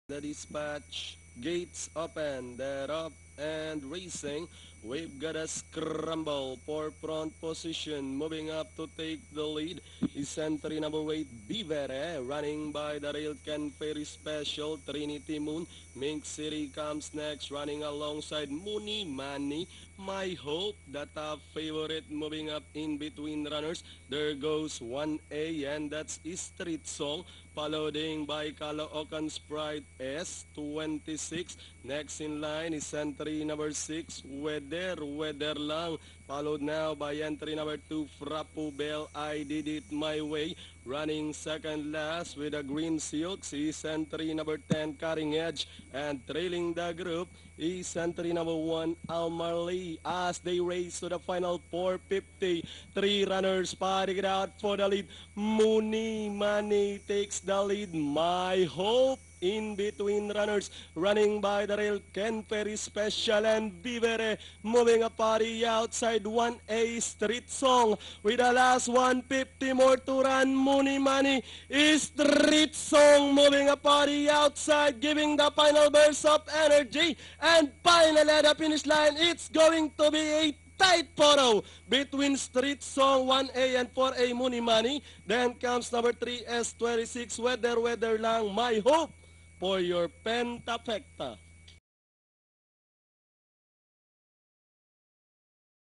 The dispatch, gates open, they're up and racing. We've got a scramble for front position. Moving up to take the lead is entry number 8, Vivere. Running by the rail can Ferry Special, Trinity Moon. Mink City comes next, running alongside Mooney Money. My hope, the top favorite moving up in between runners. There goes 1A and that's Street Song. Following by Caloocan Sprite S26. Next in line is entry number 6, Weather Lang. Followed now by entry number 2, Frapu Bell, I Did It My Way. Running second last with a green silk is entry number 10, Cutting Edge. And trailing the group is entry number 1, Almar Lee, as they race to the final 450. Three runners fighting it out for the lead. Mooney Money takes the lead. My Hope in between runners, running by the rail, Ken Ferry Special and Vivere moving a party outside 1A Street Song with the last 150 more to run. Mooney Money is Street Song moving a party outside, giving the final burst of energy, and finally at the finish line it's going to be a tight photo between Street Song 1A and 4A Mooney Money. Then comes number 3 S26 Weather Lang, My Hope for your Pentafecta.